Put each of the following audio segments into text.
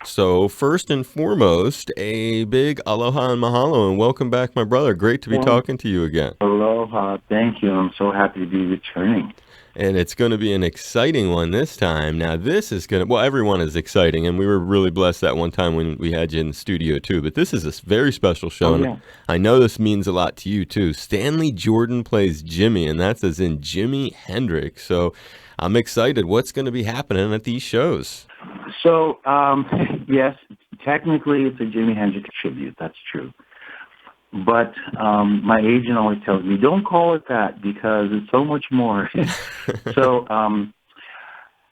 So, first and foremost, a big aloha and mahalo, and welcome back, my brother. Great to be Well, talking to you again. aloha. Thank you. I'm so happy to be returning. And it's going to be an exciting one this time. Now, this is going to, well, everyone is exciting, and we were really blessed that one time when we had you in the studio, too. But this is a very special show, Oh, and yeah. I know this means a lot to you, too. Stanley Jordan plays Jimmy, and that's as in Jimi Hendrix. So, I'm excited. What's going to be happening at these shows? So, yes, technically it's a Jimi Hendrix tribute. That's true. But my agent always tells me, don't call it that because it's so much more. So, on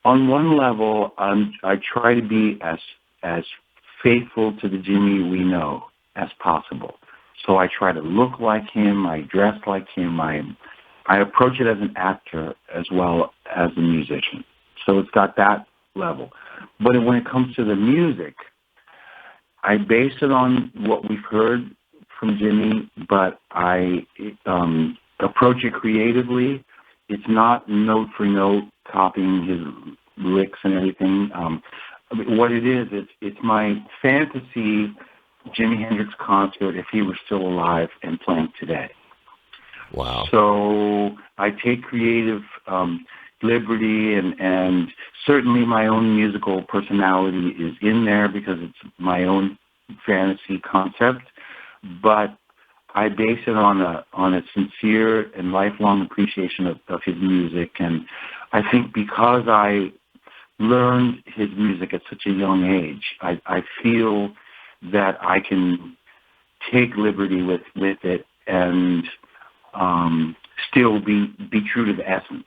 one level, I try to be as faithful to the Jimmy we know as possible. So I try to look like him. I dress like him. I approach it as an actor as well as a musician. So it's got that level. But when it comes to the music, I base it on what we've heard from Jimmy, but I approach it creatively. It's not note for note copying his licks and everything. What it is, it's my fantasy Jimi Hendrix concert if he were still alive and playing today. Wow. So I take creative liberty and certainly my own musical personality is in there because it's my own fantasy concept, but I base it on a sincere and lifelong appreciation of his music. And I think because I learned his music at such a young age, I feel that I can take liberty with it and still be true to the essence.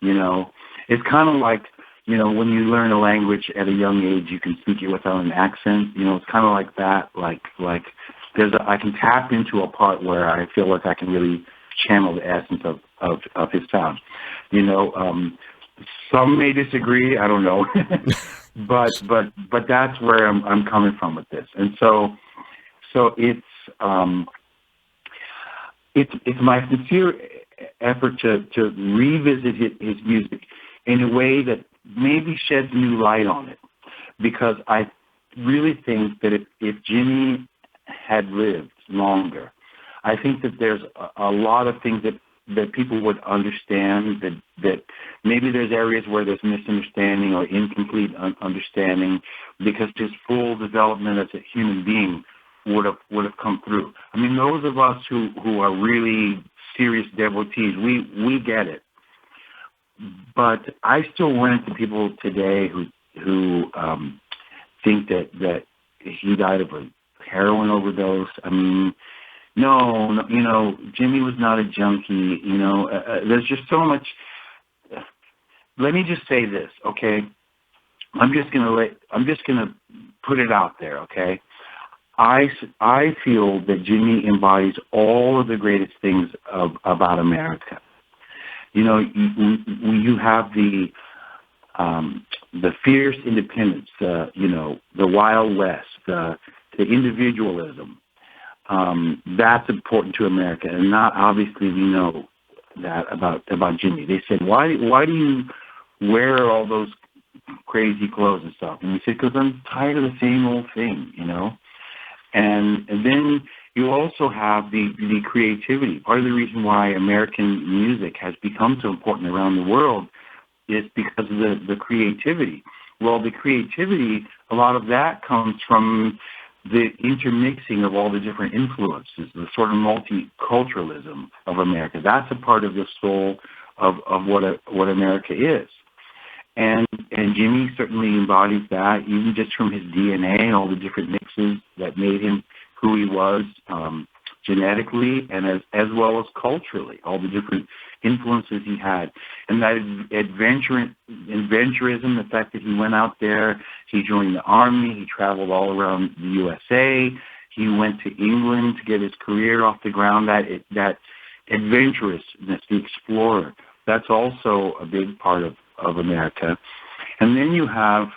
You know, it's kind of like, you know, when you learn a language at a young age, you can speak it without an accent. You know, it's kind of like that. Like I can tap into a part where I feel like I can really channel the essence of his sound. You know, some may disagree. I don't know, but that's where I'm coming from with this. And so it's my sincere effort to revisit his music in a way that maybe sheds new light on it. Because I really think that if Jimmy had lived longer, I think that there's a lot of things that people would understand, that maybe there's areas where there's misunderstanding or incomplete understanding because his full development as a human being would have come through. I mean, those of us who are really serious devotees, we get it. But I still run into people today who think that he died of a heroin overdose. I mean, no, you know, Jimmy was not a junkie. You know, there's just so much. Let me just say this, okay? I'm just gonna put it out there, okay? I feel that Jimmy embodies all of the greatest things about America. You know, you have the fierce independence, you know, the Wild West, the individualism. That's important to America, and not obviously we know that about Jimmy. They said, why do you wear all those crazy clothes and stuff? And he said, because I'm tired of the same old thing, you know. And then you also have the creativity. Part of the reason why American music has become so important around the world is because of the creativity. Well, the creativity, a lot of that comes from the intermixing of all the different influences, the sort of multiculturalism of America. That's a part of the soul of what America is. And Jimmy certainly embodies that, even just from his DNA, all the different mixes that made him who he was genetically and as well as culturally, all the different influences he had. And that adventurism, the fact that he went out there, he joined the army, he traveled all around the USA, he went to England to get his career off the ground, that adventurousness, the explorer, that's also a big part of America. And then you have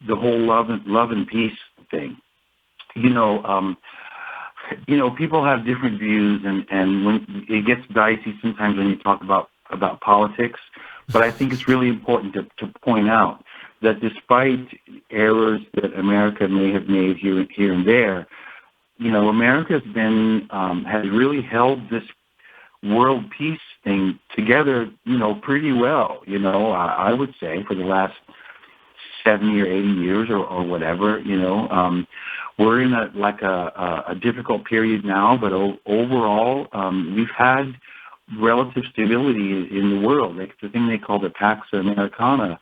the whole love and peace thing. You know, people have different views, and when it gets dicey sometimes when you talk about politics. But I think it's really important to point out that despite errors that America may have made here and there, America's been has really held this world peace thing together, pretty well. I would say for the last 70 or 80 years or whatever. We're in a difficult period now, but overall, we've had relative stability in the world. Like the thing they call the Pax Americana,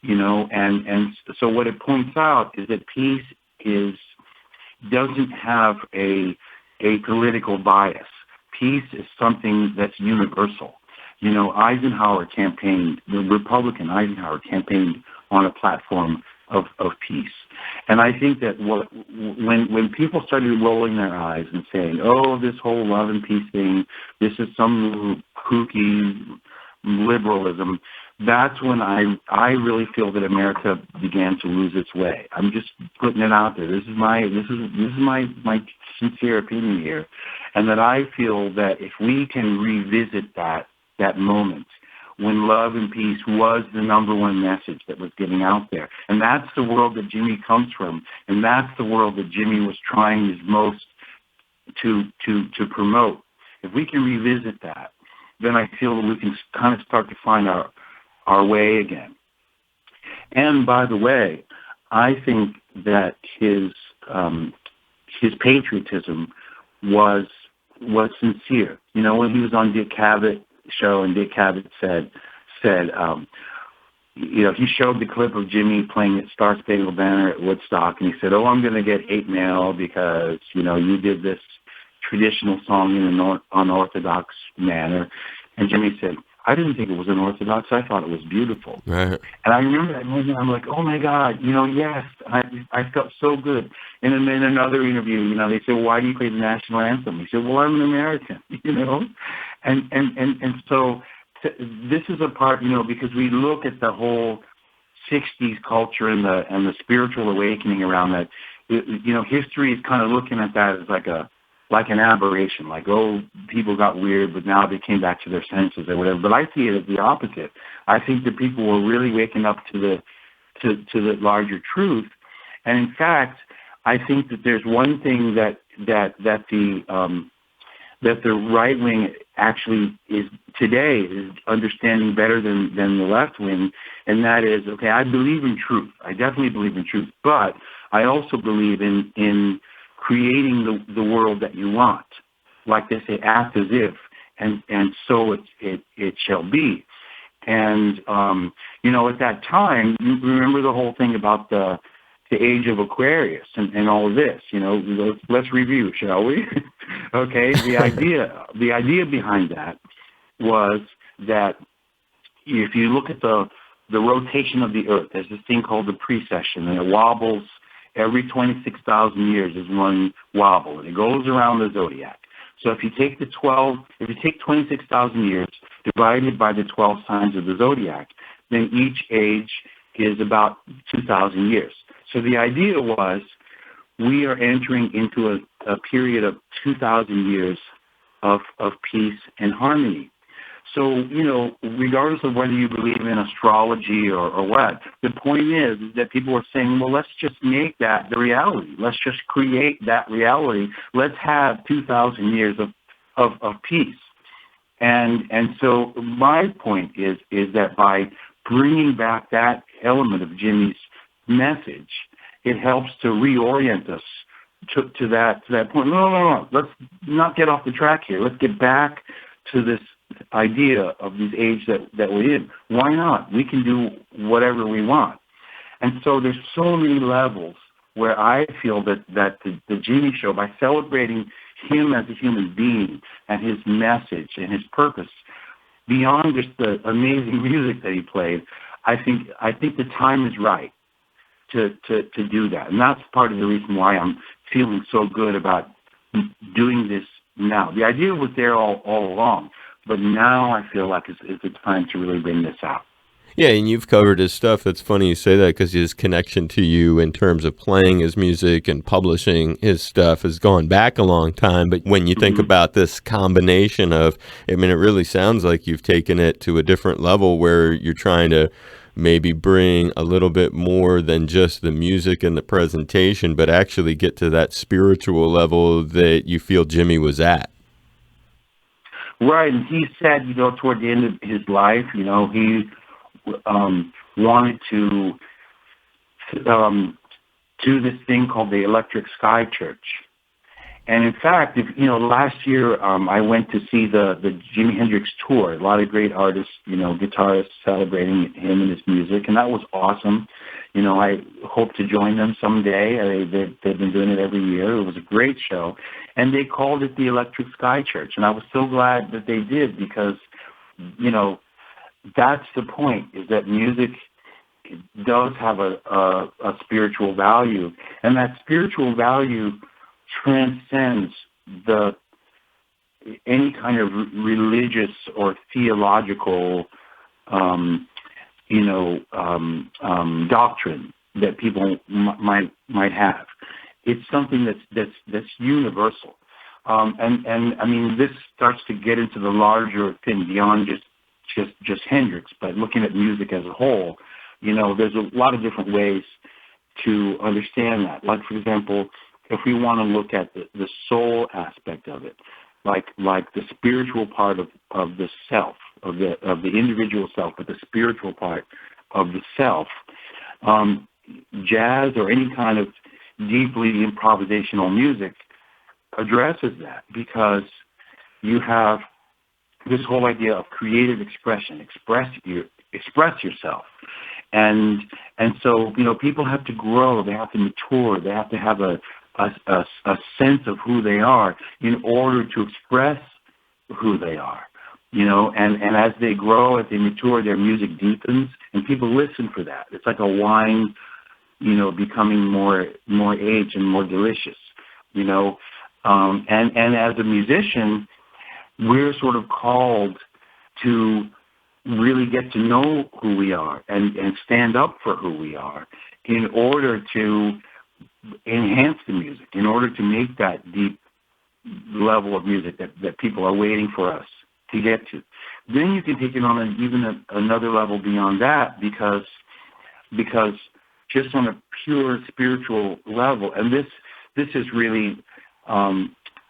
and so what it points out is that peace doesn't have a political bias. Peace is something that's universal. Eisenhower campaigned, the Republican Eisenhower campaigned on a platform of peace. And I think that when people started rolling their eyes and saying, oh, this whole love and peace thing, this is some kooky liberalism, that's when I really feel that America began to lose its way. I'm just putting it out there. This is my sincere opinion here, and that I feel that if we can revisit that moment when love and peace was the number one message that was getting out there, and that's the world that Jimmy comes from, and that's the world that Jimmy was trying his most to promote. If we can revisit that, then I feel that we can kind of start to find our way again. And by the way, I think that his patriotism was sincere. When he was on Dick Cavett show, and Dick Cavett said, he showed the clip of Jimmy playing at Star Spangled Banner at Woodstock, and he said, "Oh, I'm going to get hate mail because you did this traditional song in an unorthodox manner." And Jimmy said, "I didn't think it was unorthodox. I thought it was beautiful." Right. And I remember that moment. I'm like, "Oh my God, yes." I felt so good. And then in another interview, they said, "Well, why do you play the national anthem?" He said, "Well, I'm an American," And so this is a part, because we look at the whole '60s culture and the spiritual awakening around that. History is kind of looking at that as like an aberration, like, oh, people got weird, but now they came back to their senses or whatever. But I see it as the opposite. I think that people were really waking up to the larger truth. And in fact, I think that there's one thing that the right wing actually is understanding better than the left wing, and that is, okay, I believe in truth. I definitely believe in truth, but I also believe in creating the world that you want. Like they say, act as if, and so it shall be. And at that time, you remember the whole thing about the Age of Aquarius and all of this. Let's review, shall we? Okay, the idea behind that was that if you look at the rotation of the Earth, there's this thing called the precession, and it wobbles every 26,000 years is one wobble, and it goes around the zodiac. So if you take 26,000 years divided by the 12 signs of the zodiac, then each age is about 2,000 years. So the idea was we are entering into a period of 2,000 years of peace and harmony. So, regardless of whether you believe in astrology or what, the point is that people are saying, well, let's just make that the reality. Let's just create that reality. Let's have 2,000 years of peace. And so my point is that by bringing back that element of Jimmy's message, it helps to reorient us to that point. No. Let's not get off the track here. Let's get back to this idea of this age that we're in. Why not? We can do whatever we want. And so there's so many levels where I feel that the Jimmy Show, by celebrating him as a human being and his message and his purpose, beyond just the amazing music that he played, I think the time is right to do that. And that's part of the reason why I'm feeling so good about doing this now. The idea was there all along, but now I feel like it's the time to really bring this out. Yeah, and you've covered his stuff. It's funny you say that because his connection to you in terms of playing his music and publishing his stuff has gone back a long time. But when you think about this combination of, it really sounds like you've taken it to a different level where you're trying to maybe bring a little bit more than just the music and the presentation, but actually get to that spiritual level that you feel Jimmy was at. Right, and he said, toward the end of his life, he wanted to do this thing called the Electric Sky Church. And in fact, last year I went to see the Jimi Hendrix tour. A lot of great artists, guitarists celebrating him and his music, and that was awesome. I hope to join them someday. They've been doing it every year. It was a great show, and they called it the Electric Sky Church, and I was so glad that they did because, that's the point: is that music does have a spiritual value, and that spiritual value transcends any kind of religious or theological doctrine that people might have. It's something that's universal, and I mean, this starts to get into the larger thing beyond just Hendrix, but looking at music as a whole. There's a lot of different ways to understand that. Like, for example, if we want to look at the soul aspect of it, like the spiritual part of the self, of the individual self, but the spiritual part of the self, jazz or any kind of deeply improvisational music addresses that, because you have this whole idea of creative expression, express yourself. And so, people have to grow, they have to mature, they have to have a sense of who they are in order to express who they are, and as they grow, as they mature, their music deepens, and people listen for that. It's like a wine, becoming more aged and more delicious, and as a musician, we're sort of called to really get to know who we are and stand up for who we are in order to enhance the music, in order to make that deep level of music that people are waiting for us to get to. Then you can take it on even another level beyond that, because just on a pure spiritual level, and this is really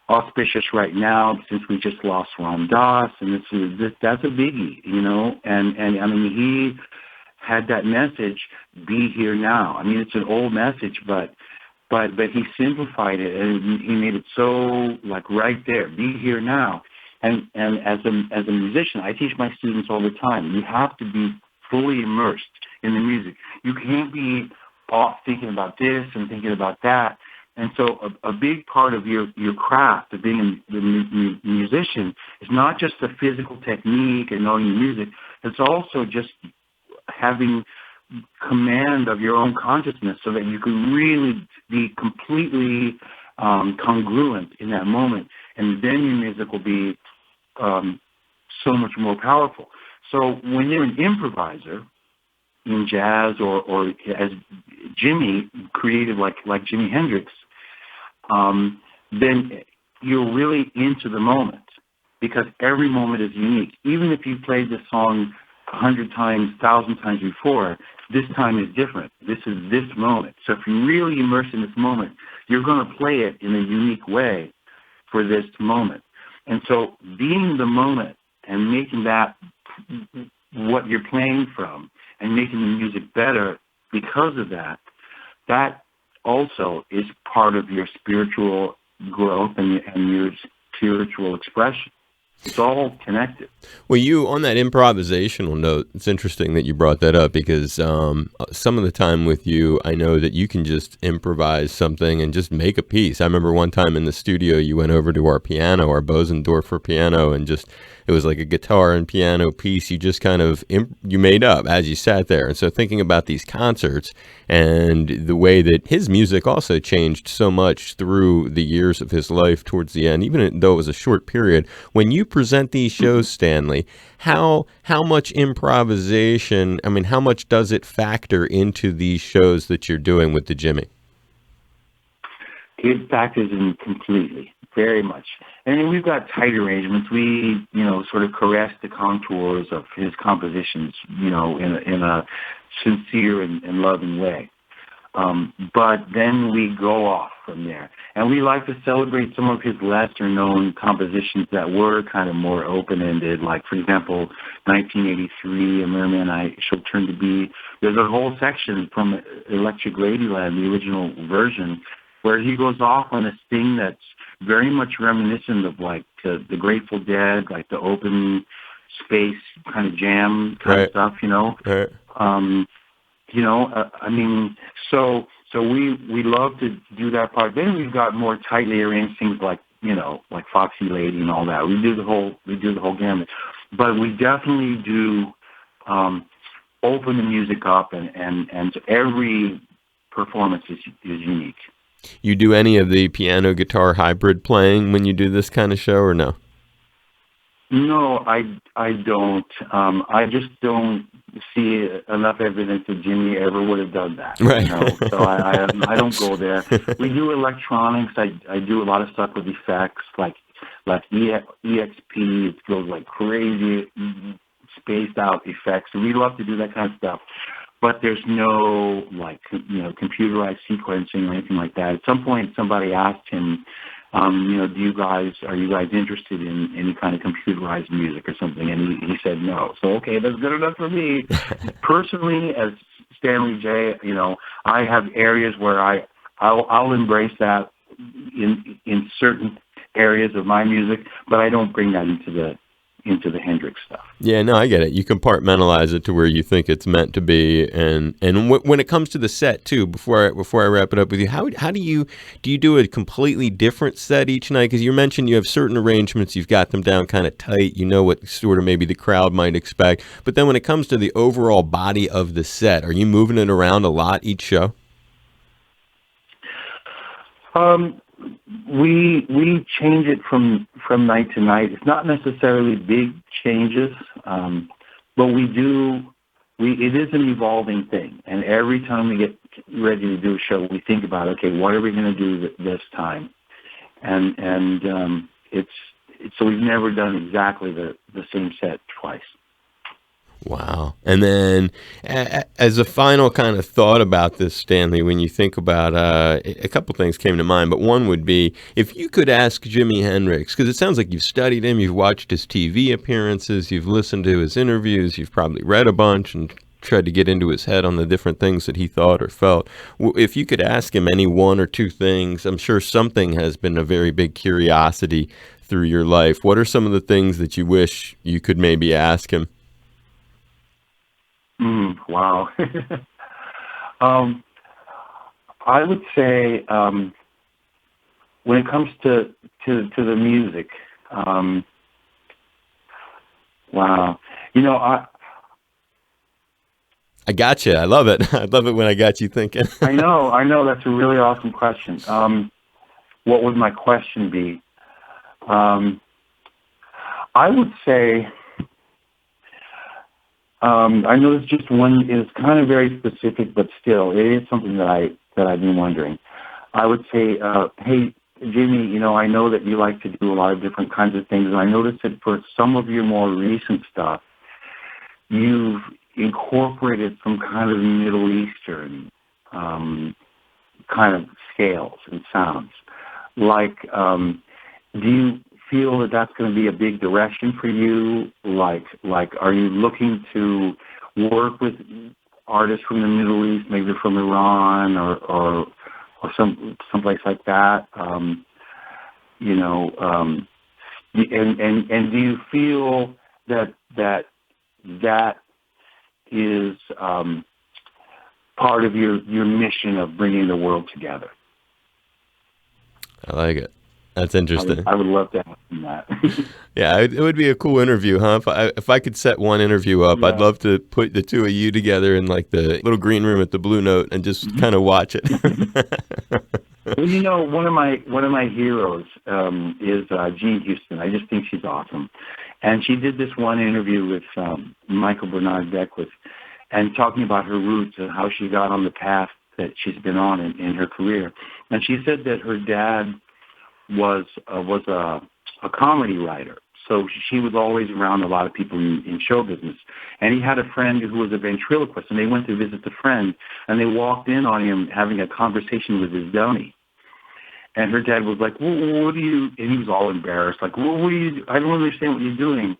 auspicious right now, since we just lost Ram Dass, and that's a biggie, and I mean, he had that message, be here now. I mean, it's an old message, but he simplified it, and he made it so, like, right there, be here now. And as a musician, I teach my students all the time, you have to be fully immersed in the music. You can't be off thinking about this and thinking about that. And so a big part of your craft of being a musician is not just the physical technique and knowing the music, it's also just having command of your own consciousness so that you can really be completely congruent in that moment. And then your music will be so much more powerful. So when you're an improviser in jazz or as Jimmy created, like Jimi Hendrix, then you're really into the moment, because every moment is unique. Even if you played the song 100 times, 1,000 times before, this time is different. This is this moment. So if you're really immersed in this moment, you're going to play it in a unique way for this moment. And so being the moment and making that what you're playing from and making the music better because of that, that also is part of your spiritual growth and your spiritual expression. It's all connected. Well, you, on that improvisational note, it's interesting that you brought that up, because some of the time with you, I know that you can just improvise something and just make a piece. I remember one time in the studio, you went over to our piano, our Bosendorfer piano, and just, it was like a guitar and piano piece you just kind of, you made up as you sat there. And so thinking about these concerts and the way that his music also changed so much through the years of his life towards the end, even though it was a short period, when you present these shows, Stanley, how much improvisation, I mean, how much does it factor into these shows that you're doing with the Jimmy? It factors in completely, very much. And we've got tight arrangements. We, sort of caress the contours of his compositions, in a sincere and loving way. But then we go off from there. And we like to celebrate some of his lesser-known compositions that were kind of more open-ended. Like, for example, 1983, A Merman I Shall Turn to Be. There's a whole section from Electric Ladyland, the original version, where he goes off on a sting that's very much reminiscent of, like, the Grateful Dead, like the open space kind of jam kind of stuff, you know. Right. I mean, so we love to do that part. Then we've got more tightly arranged things like, you know, like Foxy Lady and all that. We do the whole gamut. But we definitely do open the music up, and every performance is unique. You do any of the piano guitar hybrid playing when you do this kind of show, or no? No, I don't. I just don't see enough evidence that Jimmy ever would have done that. Right. You know? So I don't go there. We do electronics. I do a lot of stuff with effects, like EXP. It goes like crazy, spaced out effects. We love to do that kind of stuff. But there's no, like, you know, computerized sequencing or anything like that. At some point, somebody asked him, you know, are you guys interested in any kind of computerized music or something? And he said no. So, okay, that's good enough for me. Personally, as Stanley J, you know, I have areas where I'll embrace that in certain areas of my music, but I don't bring that into the Hendrix stuff. Yeah, no, I get it. You compartmentalize it to where you think it's meant to be, and when it comes to the set too. Before I wrap it up with you, how do you do a completely different set each night? Because you mentioned you have certain arrangements, you've got them down kind of tight. You know what sort of maybe the crowd might expect, but then when it comes to the overall body of the set, are you moving it around a lot each show? We change it from night to night. It's not necessarily big changes, but it is an evolving thing. And every time we get ready to do a show, we think about, okay, what are we going to do this time? And so we've never done exactly the same set twice. Wow. And then as a final kind of thought about this, Stanley, when you think about a couple things came to mind, but one would be if you could ask Jimi Hendrix, because it sounds like you've studied him, you've watched his TV appearances, you've listened to his interviews, you've probably read a bunch and tried to get into his head on the different things that he thought or felt. If you could ask him any one or two things, I'm sure something has been a very big curiosity through your life. What are some of the things that you wish you could maybe ask him? Wow. I would say when it comes to the music, wow. You know, I got you. I love it. I love it when I got you thinking. I know. That's a really awesome question. What would my question be? I would say, I know it's just one. It's kind of very specific, but still, it is something that I've been wondering. I would say, hey, Jimmy, you know, I know that you like to do a lot of different kinds of things, and I noticed that for some of your more recent stuff, you've incorporated some kind of Middle Eastern kind of scales and sounds. Like, do you feel that that's going to be a big direction for you? Like, are you looking to work with artists from the Middle East, maybe from Iran or someplace like that? You know, and do you feel that is part of your mission of bringing the world together? I like it. That's interesting. I would love to ask him that. Yeah, it would be a cool interview, huh? If I could set one interview up, yeah. I'd love to put the two of you together in like the little green room at the Blue Note and just kind of watch it. Well, you know, one of my heroes is Jean Houston. I just think she's awesome, and she did this one interview with Michael Bernard Beckwith, and talking about her roots and how she got on the path that she's been on in her career. And she said that her dad was a comedy writer. So she was always around a lot of people in show business. And he had a friend who was a ventriloquist, and they went to visit the friend, and they walked in on him having a conversation with his dummy. And her dad was like, well, what do you, and he was all embarrassed, like, well, what do you, I don't understand what you're doing.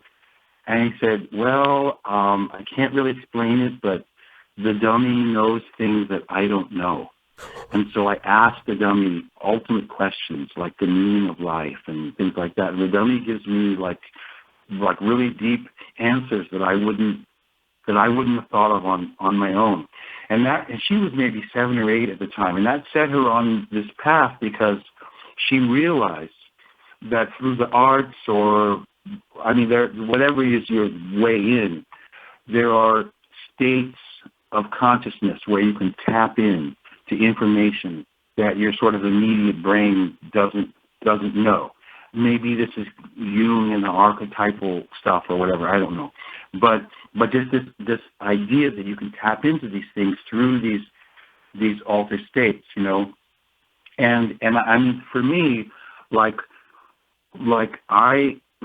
And he said, well, I can't really explain it, but the dummy knows things that I don't know. And so I asked the dummy ultimate questions, like the meaning of life and things like that. And the dummy gives me like really deep answers that I wouldn't have thought of on my own. And she was maybe 7 or 8 at the time, and that set her on this path because she realized that through the arts, or whatever is your way in, there are states of consciousness where you can tap in to information that your sort of immediate brain doesn't know. Maybe this is Jung and the archetypal stuff or whatever, I don't know. But just this idea that you can tap into these things through these altered states, you know. And I mean, for me, like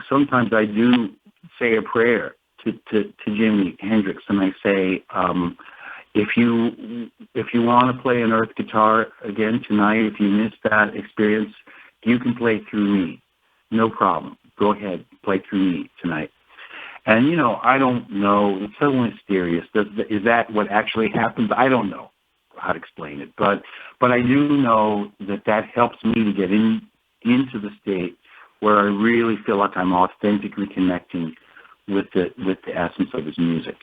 sometimes I do say a prayer to Jimi Hendrix, and I say, if you want to play an earth guitar again tonight, if you missed that experience, you can play through me. No problem. Go ahead, play through me tonight. And, you know, I don't know. It's so mysterious. Is that what actually happens? I don't know how to explain it. But I do know that helps me to get into the state where I really feel like I'm authentically connecting with the essence of his music.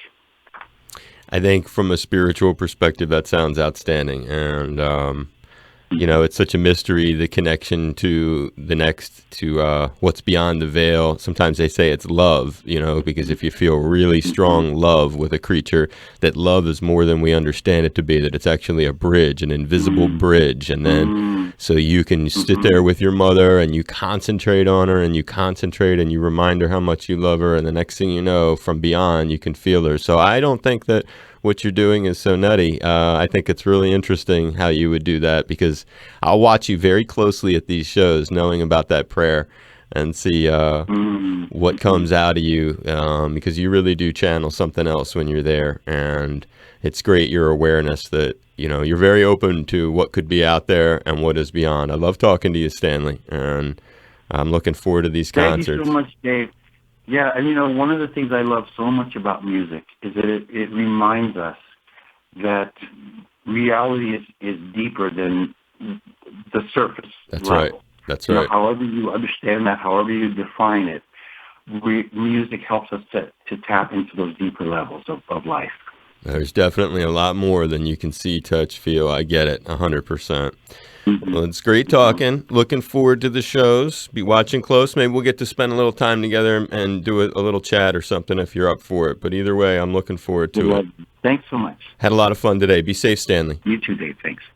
I think from a spiritual perspective, that sounds outstanding. And, you know, it's such a mystery, the connection to the next, to what's beyond the veil. Sometimes they say it's love, you know, because if you feel really strong love with a creature, that love is more than we understand it to be, that it's actually a bridge, an invisible bridge. And then so you can sit there with your mother and you concentrate on her and you concentrate and you remind her how much you love her. And the next thing you know, from beyond, you can feel her. So I don't think that what you're doing is so nutty. I think it's really interesting how you would do that, because I'll watch you very closely at these shows, knowing about that prayer, and see what comes out of you, because you really do channel something else when you're there. And it's great, your awareness that, you know, you're very open to what could be out there and what is beyond. I love talking to you, Stanley, and I'm looking forward to these concerts. Thank you so much, Dave. Yeah, and you know, one of the things I love so much about music is that it reminds us that reality is deeper than the surface That's level. right. That's you right. Know, however you understand that, however you define it, music helps us to tap into those deeper levels of life. There's definitely a lot more than you can see, touch, feel. I get it, 100%. Well, it's great talking. Looking forward to the shows. Be watching close. Maybe we'll get to spend a little time together and do a little chat or something if you're up for it. But either way, I'm looking forward to it. Thanks so much. Had a lot of fun today. Be safe, Stanley. You too, Dave. Thanks.